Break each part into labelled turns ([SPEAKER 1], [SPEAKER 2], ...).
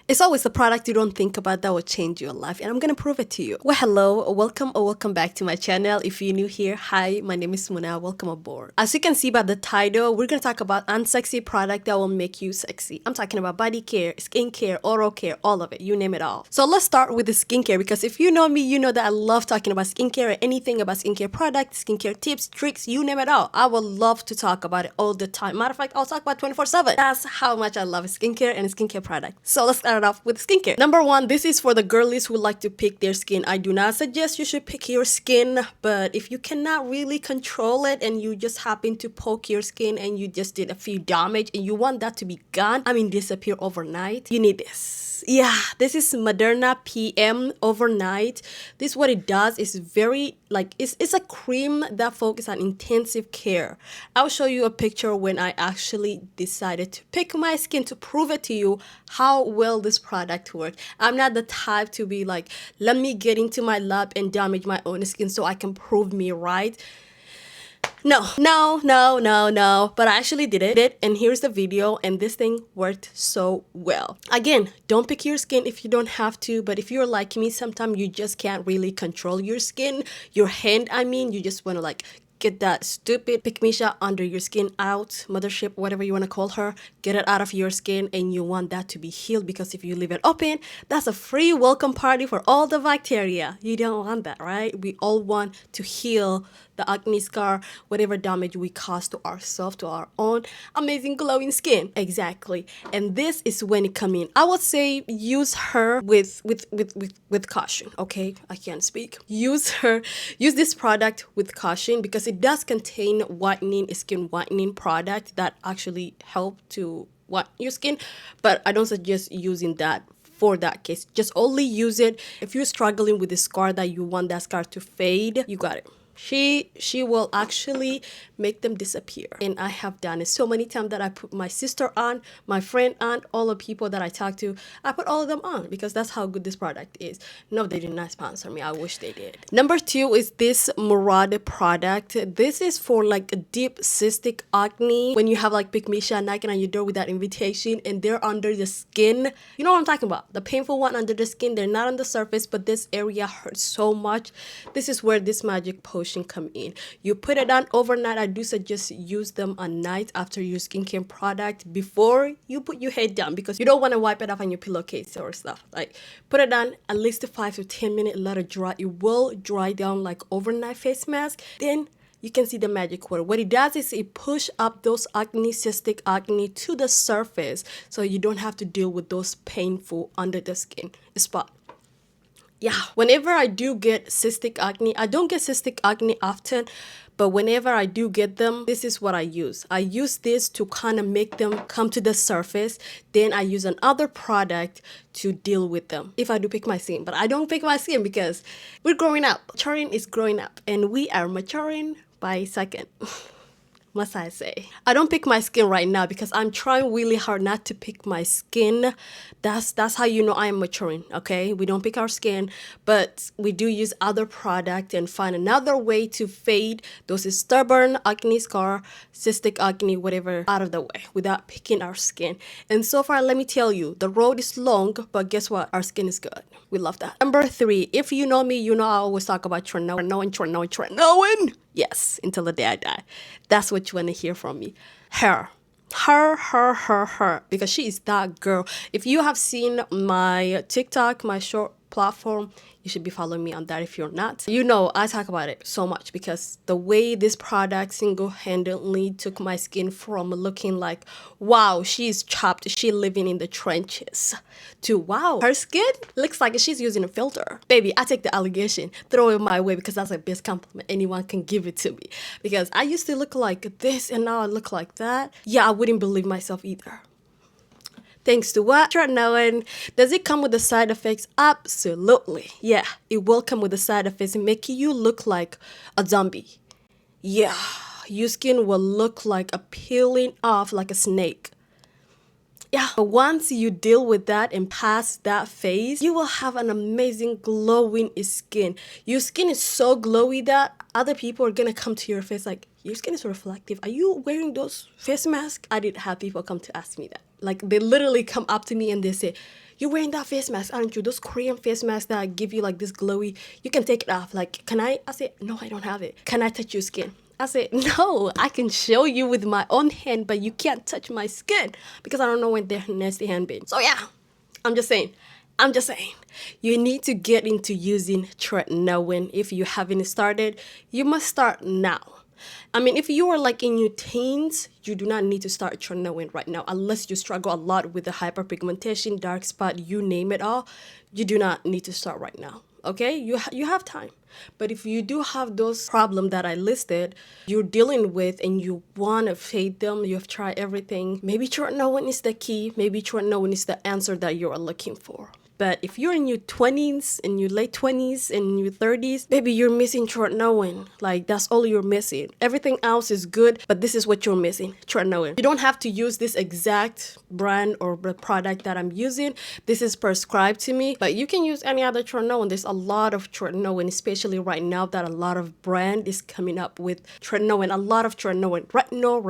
[SPEAKER 1] It's always the product you don't think about that will change your life, and I'm gonna prove it to you. Well, hello, welcome or welcome back to my channel. If you're new here, hi, my name is Muna. Welcome aboard. As you can see by the title, we're gonna talk about unsexy product that will make you sexy. I'm talking about body care, skincare, oral care, all of it, you name it all. So let's start with the skincare, because if you know me, you know that I love talking about skincare or anything about skincare products, skincare tips, tricks, you name it all. I would love to talk about it all the time. Matter of fact, I'll talk about 24/7. That's how much I love skincare and skincare products. So let's start off with skincare. Number one, this is for the girlies who like to pick their skin. I do not suggest you should pick your skin, but if you cannot really control it and you just happen to poke your skin and you just did a few damage and you want that to be gone, disappear overnight, you need this. Yeah, this is Moderna PM overnight. This what it does is very it's a cream that focuses on intensive care. I'll show you a picture when I actually decided to pick my skin to prove it to you how well this product works. I'm not the type to be like, let me get into my lab and damage my own skin so I can prove me right. No. But I actually did it, and here's the video, and this thing worked so well. Again, don't pick your skin if you don't have to, but if you're like me, sometimes you just can't really control your skin, your hand, you just want to get that stupid pick-me-shot under your skin out, mothership, whatever you want to call her, get it out of your skin, and you want that to be healed, because if you leave it open, that's a free welcome party for all the bacteria. You don't want that, right? We all want to heal the acne scar, whatever damage we cause to ourselves, to our own amazing glowing skin. Exactly. And this is when it come in. I would say use her with caution. Okay, I can't speak. Use this product with caution, because it does contain skin whitening product that actually help to whiten your skin, but I don't suggest using that for that case. Just only use it if you're struggling with the scar that you want that scar to fade. You got it. She will actually make them disappear, and I have done it so many times that I put my sister on, my friend on, all the people that I talk to, I put all of them on, because that's how good this product is. No, they did not sponsor me. I wish they did. Number two is this Murad product. This is for a deep cystic acne, when you have pick-me-shot knocking on your door without invitation and they're under the skin. You know what I'm talking about, the painful one under the skin. They're not on the surface, but this area hurts so much. This is where this magic potion come in. You put it on overnight. I do suggest use them at night after your skincare product, before you put your head down, because you don't want to wipe it off on your pillowcase or stuff. Put it on at least 5 to 10 minutes, let it dry. It will dry down like overnight face mask. Then you can see the magic word. What it does is it push up those acne, cystic acne to the surface, so you don't have to deal with those painful under the skin spot. Yeah, whenever I do get cystic acne, I don't get cystic acne often, but whenever I do get them, this is what I use. I use this to kind of make them come to the surface. Then I use another product to deal with them if I do pick my skin. But I don't pick my skin because we're growing up. Maturing is growing up, and we are maturing by second. Must I say. I don't pick my skin right now because I'm trying really hard not to pick my skin. That's how you know I am maturing, okay? We don't pick our skin, but we do use other product and find another way to fade those stubborn acne scar, cystic acne, whatever, out of the way without picking our skin. And so far, let me tell you, the road is long, but guess what? Our skin is good. We love that. Number 3, if you know me, you know I always talk about Tretinoin. Yes, until the day I die. That's what you want to hear from me. Her. Because she is that girl. If you have seen my TikTok, my short platform, you should be following me on that. If you're not, you know I talk about it so much, because the way this product single-handedly took my skin from looking like, wow, she's chopped, she living in the trenches, to wow, her skin looks like she's using a filter. Baby, I take the allegation, throw it my way, because that's the best compliment anyone can give it to me. Because I used to look like this and now I look like that. Yeah, I wouldn't believe myself either. Thanks to what? Tretinoin. Does it come with the side effects? Absolutely. Yeah, it will come with the side effects, making you look like a zombie. Yeah, your skin will look like a peeling off like a snake. Yeah, but once you deal with that and pass that phase, you will have an amazing glowing skin. Your skin is so glowy that other people are gonna come to your face like, your skin is reflective. Are you wearing those face masks? I did have people come to ask me that. They literally come up to me and they say, You're wearing that face mask, aren't you? Those Korean face masks that give you like this glowy. You can take it off. Like, can I? I said, no, I don't have it. Can I touch your skin? I said, no, I can show you with my own hand, but you can't touch my skin because I don't know where their nasty hand been. So yeah, I'm just saying, you need to get into using Tretinoin. If you haven't started, you must start now. I mean, if you are like in your teens, you do not need to start Tretinoin right now unless you struggle a lot with the hyperpigmentation, dark spot, you name it all. You do not need to start right now. Okay, you have time. But if you do have those problems that I listed, you're dealing with and you want to fade them, you have tried everything, maybe Tretinoin is the key, maybe Tretinoin is the answer that you are looking for. But if you're in your 20s, in your late 20s, in your 30s, maybe you're missing Tretinoin. Like, that's all you're missing. Everything else is good, but this is what you're missing, Tretinoin. You don't have to use this exact brand or the product that I'm using. This is prescribed to me, but you can use any other Tretinoin. There's a lot of Tretinoin, especially right now that a lot of brand is coming up with Tretinoin. A lot of Tretinoin, retinol,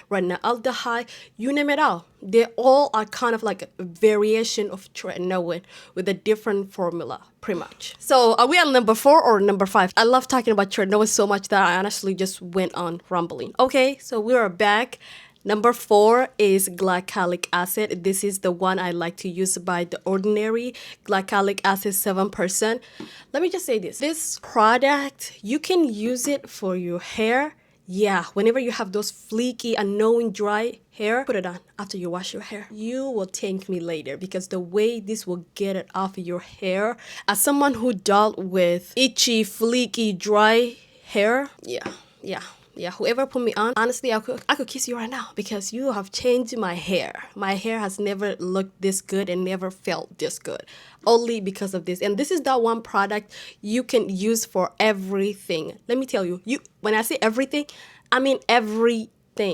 [SPEAKER 1] aldehyde, you name it all. They all are kind of like a variation of Tretinoin with a different formula, pretty much. So are we on number 4 or number 5? I love talking about Tretinoin so much that I honestly just went on rambling. Okay, so we are back. Number 4 is glycolic acid. This is the one I like to use by The Ordinary. Glycolic acid 7%. Let me just say this. This product, you can use it for your hair. Yeah, whenever you have those flaky, annoying, dry hair, put it on after you wash your hair. You will thank me later because the way this will get it off of your hair, as someone who dealt with itchy, flaky, dry hair, yeah, whoever put me on, honestly, I could kiss you right now because you have changed my hair. My hair has never looked this good and never felt this good. Only because of this. And this is that one product you can use for everything. Let me tell you, when I say everything, I mean everything.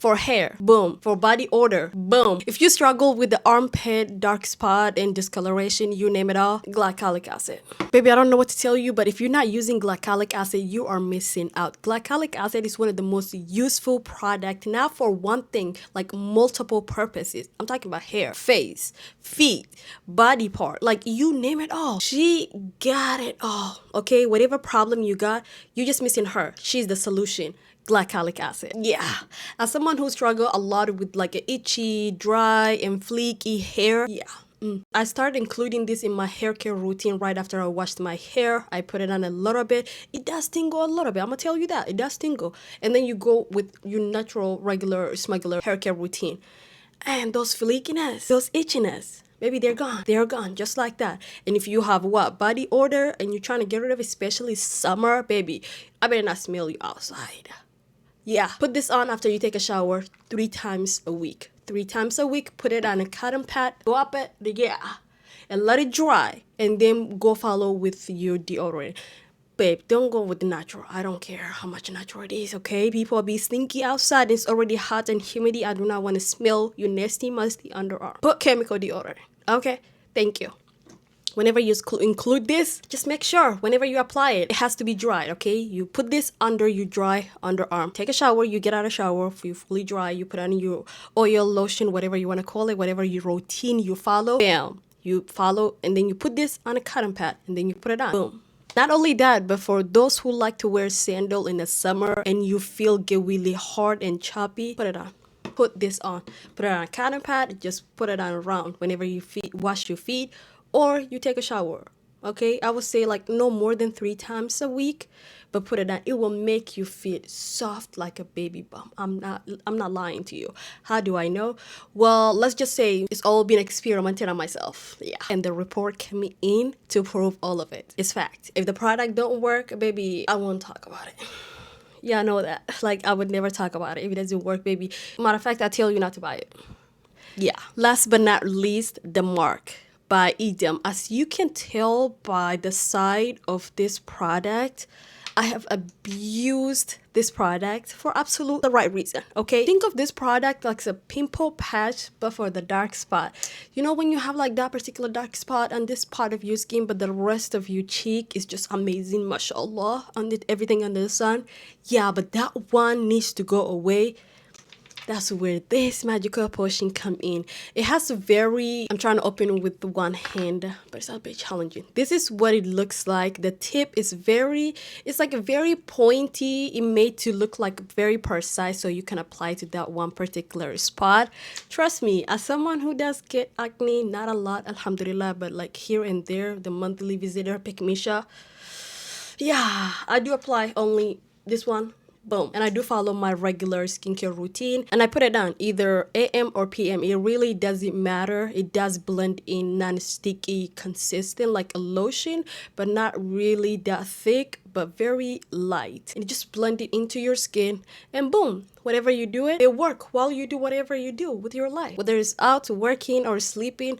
[SPEAKER 1] For hair, boom. For body odor, boom. If you struggle with the armpit, dark spot, and discoloration, you name it all, glycolic acid. Baby, I don't know what to tell you, but if you're not using glycolic acid, you are missing out. Glycolic acid is one of the most useful products, not for one thing, like multiple purposes. I'm talking about hair, face, feet, body part, like you name it all. She got it all, okay? Whatever problem you got, you're just missing her. She's the solution. Glycolic acid. Yeah. As someone who struggle a lot with like a itchy, dry, and flaky hair, yeah. I started including this in my hair care routine right after I washed my hair. I put it on a little bit. It does tingle a little bit. I'm gonna tell you that. It does tingle. And then you go with your natural, regular, smuggler hair care routine. And those flakiness, those itchiness, baby, they're gone. They're gone, just like that. And if you have body odor and you're trying to get rid of it, especially summer, baby, I better not smell you outside. Yeah, put this on after you take a shower 3 times a week. 3 times a week, put it on a cotton pad, go up it, and let it dry. And then go follow with your deodorant. Babe, don't go with the natural. I don't care how much natural it is, okay? People be stinky outside. It's already hot and humidity. I do not want to smell your nasty, musty underarm. Put chemical deodorant, okay? Thank you. Whenever you include this, just make sure whenever you apply it, it has to be dry, okay? You put this under your dry underarm. Take a shower, you get out of shower, you fully dry, you put on your oil, lotion, whatever you want to call it, whatever your routine you follow. Bam, you follow, and then you put this on a cotton pad, and then you put it on. Boom. Not only that, but for those who like to wear sandal in the summer and you get really hard and choppy, put it on. Put this on. Put it on a cotton pad, just put it on around whenever you wash your feet, or you take a shower, okay? I would say like no more than 3 times a week, but put it on. It will make you feel soft like a baby bump. I'm not lying to you. How do I know? Well, let's just say it's all been experimented on myself. Yeah. And the report came in to prove all of it. It's fact. If the product don't work, baby, I won't talk about it. Yeah, I know that. Like, I would never talk about it if it doesn't work, baby. Matter of fact, I tell you not to buy it. Yeah. Last but not least, the mark by Edam. As you can tell by the side of this product, I have abused this product for absolute the right reason, okay? Think of this product like a pimple patch, but for the dark spot. You know when you have like that particular dark spot on this part of your skin, but the rest of your cheek is just amazing, mashallah, everything under the sun? Yeah, but that one needs to go away. that's where this magical potion come in. It has a very, I'm trying to open it with one hand, but it's a bit challenging. This is what it looks like. The tip is very, it's like a very pointy. It made to look like very precise, so you can apply to that one particular spot. Trust me, as someone who does get acne, not a lot, alhamdulillah, but like here and there, the monthly visitor pick Misha. Yeah, I do apply only this one. Boom. And I do follow my regular skincare routine, and I put it down either AM or PM. It really doesn't matter. It does blend in, non-sticky, consistent like a lotion, but not really that thick, but very light. And you just blend it into your skin, and boom, whatever you do it work while you do whatever you do with your life. Whether it's out working or sleeping,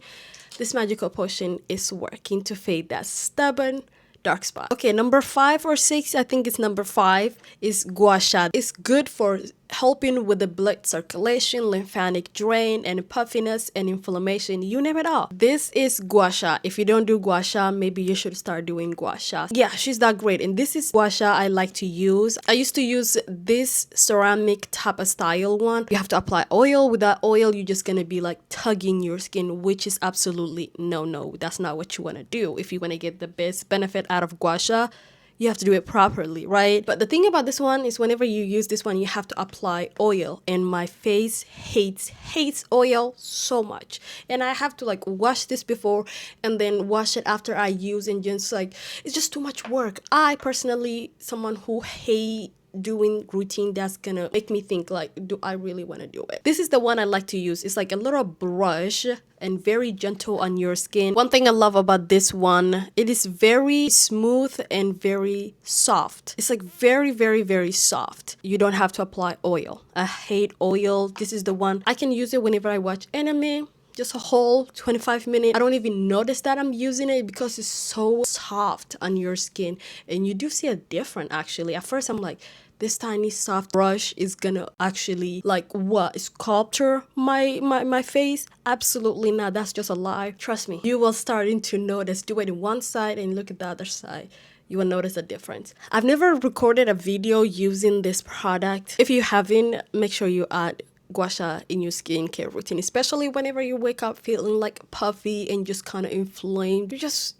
[SPEAKER 1] this magical potion is working to fade that stubborn dark spot. Okay, number 5 or 6, I think it's number 5, is gua sha. It's good for helping with the blood circulation, lymphatic drain, and puffiness and inflammation. You name it all. This is gua sha. If you don't do gua sha, maybe you should start doing gua sha. Yeah, she's that great. And this is gua sha I like to use. I used to use this ceramic type of style one. You have to apply oil. With that oil, you're just gonna be like tugging your skin, which is absolutely no. That's not what you want to do. If you want to get the best benefit out of gua sha, you have to do it properly, right? But the thing about this one is whenever you use this one, you have to apply oil, and my face hates oil so much. And I have to like wash this before and then wash it after I use, and just like, it's just too much work. I personally, someone who hate doing routine that's gonna make me think like, do I really want to do it? This is the one I like to use. It's like a little brush and very gentle on your skin. One thing I love about this one, it is very smooth and very soft. It's like very soft. You don't have to apply oil. I hate oil. This is the one I can use it whenever I watch anime. Just a whole 25 minutes. I don't even notice that I'm using it because it's so soft on your skin, and you do see a difference actually. At first I'm like, this tiny soft brush is gonna actually like what, sculpture my face? Absolutely not. That's just a lie. Trust me, you will starting to notice. Do it in one side and look at the other side. You will notice a difference. I've never recorded a video using this product. If you haven't, make sure you add gua sha in your skincare routine, especially whenever you wake up feeling like puffy and just kind of inflamed. You just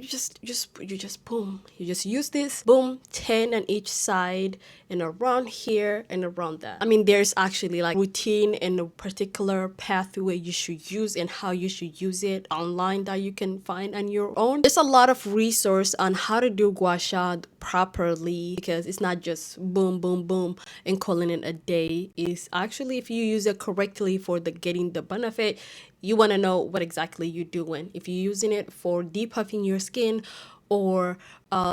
[SPEAKER 1] boom, you just use this, boom, 10 on each side and around here and around that. I mean, there's actually like routine and a particular pathway you should use and how you should use it online that you can find on your own. There's a lot of resource on how to do gua sha properly, because it's not just boom and calling it a day. It's actually, if you use it correctly for the getting the benefit, you want to know what exactly you're doing. If you're using it for depuffing your skin or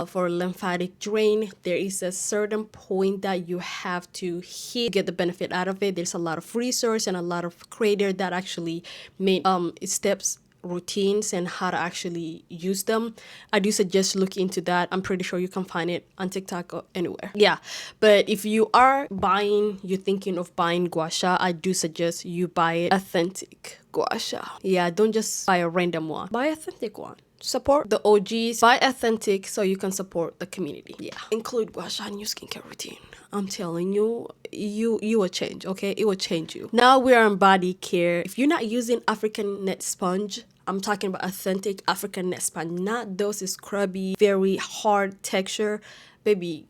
[SPEAKER 1] for lymphatic drain, there is a certain point that you have to hit to get the benefit out of it. There's a lot of resource and a lot of creators that actually made steps, routines, and how to actually use them. I do suggest look into that. I'm pretty sure you can find it on TikTok or anywhere. Yeah, but if you are buying, you're thinking of buying gua sha, I do suggest you buy it authentic gua sha. Yeah, don't just buy a random one. Buy authentic one. Support the OGs. Buy authentic so you can support the community. Yeah, include gua sha in your skincare routine. I'm telling you, you will change, okay? It will change you. Now we are on body care. If you're not using African net sponge, I'm talking about authentic African net sponge, not those scrubby, very hard texture. Baby,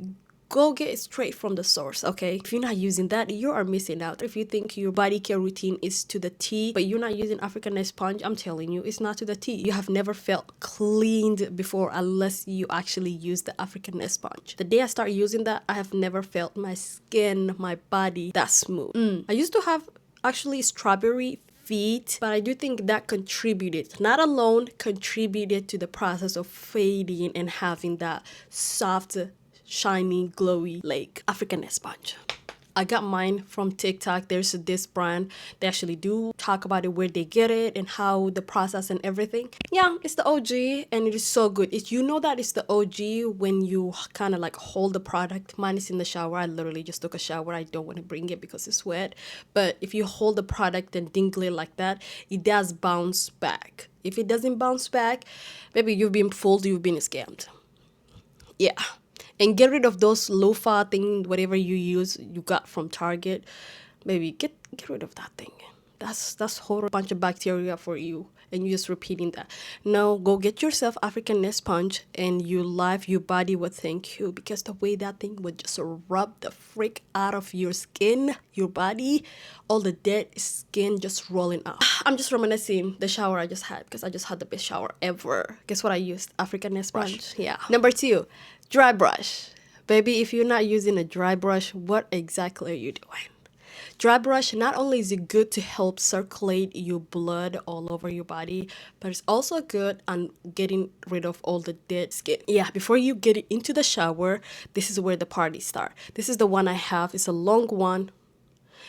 [SPEAKER 1] go get it straight from the source, okay? If you're not using that, you are missing out. If you think your body care routine is to the T, but you're not using African net sponge, I'm telling you, it's not to the T. You have never felt cleaned before unless you actually use the African net sponge. The day I start using that, I have never felt my skin, my body that smooth. I used to have actually strawberry feet, but I do think that contributed, not alone contributed to the process of fading and having that soft, shiny, glowy like African net sponge. I got mine from TikTok. There's this brand. They actually do talk about it, where they get it and how the process and everything. Yeah, it's the OG and it is so good. You know that it's the OG when you kind of like hold the product. Mine is in the shower. I literally just took a shower. I don't want to bring it because it's wet. But if you hold the product and dingle it like that, it does bounce back. If it doesn't bounce back, maybe you've been fooled, you've been scammed. Yeah. And get rid of those loofah thing, whatever you use, you got from Target. Maybe get get rid of that thing. That's whole bunch of bacteria for you, and you're just repeating that. Now go get yourself African nest sponge, and your body will thank you, because the way that thing would just rub the freak out of your skin, your body, all the dead skin just rolling off. I'm just reminiscing the shower I just had, because I just had the best shower ever. Guess what I used? African nest sponge. Yeah. Number 2, dry brush. Baby, if you're not using a dry brush, what exactly are you doing? Dry brush, not only is it good to help circulate your blood all over your body, but it's also good on getting rid of all the dead skin. Yeah, before you get into the shower, this is where the party starts. This is the one I have. It's a long one.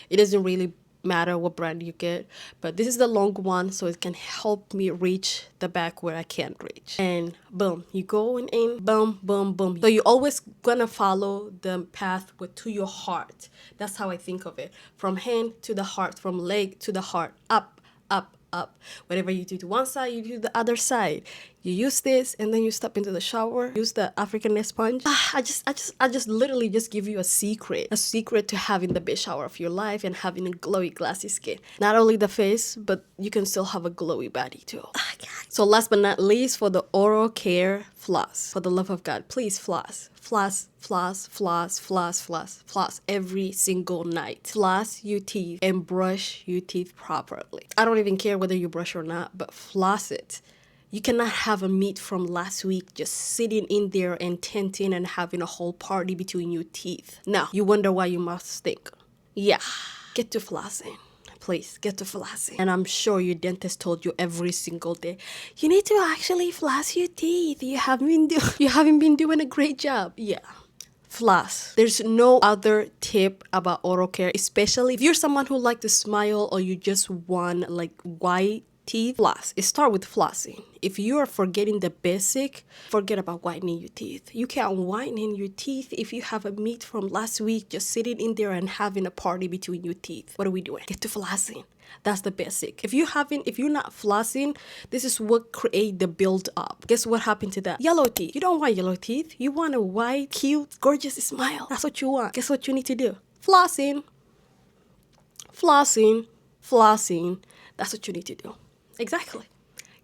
[SPEAKER 1] It doesn't really matter what brand you get, but this is the long one, so it can help me reach the back where I can't reach. And boom, you go in, boom, boom, boom. So you're always gonna follow the path to your heart. That's how I think of it. From hand to the heart, from leg to the heart, up, up, up. Whatever you do to one side, you do the other side. You use this, and then you step into the shower. Use the African nest sponge. I just literally just give you a secret to having the best shower of your life and having a glowy, glassy skin. Not only the face, but you can still have a glowy body too. So last but not least, for the oral care, floss. For the love of God, please floss. Floss, floss, floss, floss, floss, floss every single night. Floss your teeth and brush your teeth properly. I don't even care whether you brush or not, but floss it. You cannot have a meat from last week just sitting in there and tinting and having a whole party between your teeth. Now, you wonder why you must stink. Yeah, get to flossing. Please, get to flossing. And I'm sure your dentist told you every single day, you need to actually floss your teeth. You haven't been doing a great job. Yeah. Floss. There's no other tip about oral care, especially if you're someone who likes to smile or you just want like white teeth. Floss. Start with flossing. If you are forgetting the basic, forget about whitening your teeth. You can't whiten your teeth if you have a meat from last week just sitting in there and having a party between your teeth. What are we doing? Get to flossing. That's the basic. If you're not flossing, this is what create the build up. Guess what happened to that? Yellow teeth. You don't want yellow teeth. You want a white, cute, gorgeous smile. That's what you want. Guess what you need to do? Flossing. Flossing. Flossing. That's what you need to do. Exactly.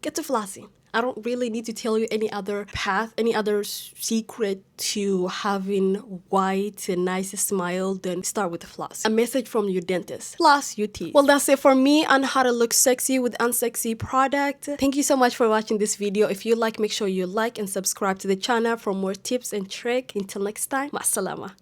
[SPEAKER 1] Get to flossing. I don't really need to tell you any other path, any other secret to having white and nice smile than start with the floss. A message from your dentist. Floss your teeth. Well, that's it for me on how to look sexy with Unsexy product. Thank you so much for watching this video. If you like, make sure you like and subscribe to the channel for more tips and tricks. Until next time, masalama.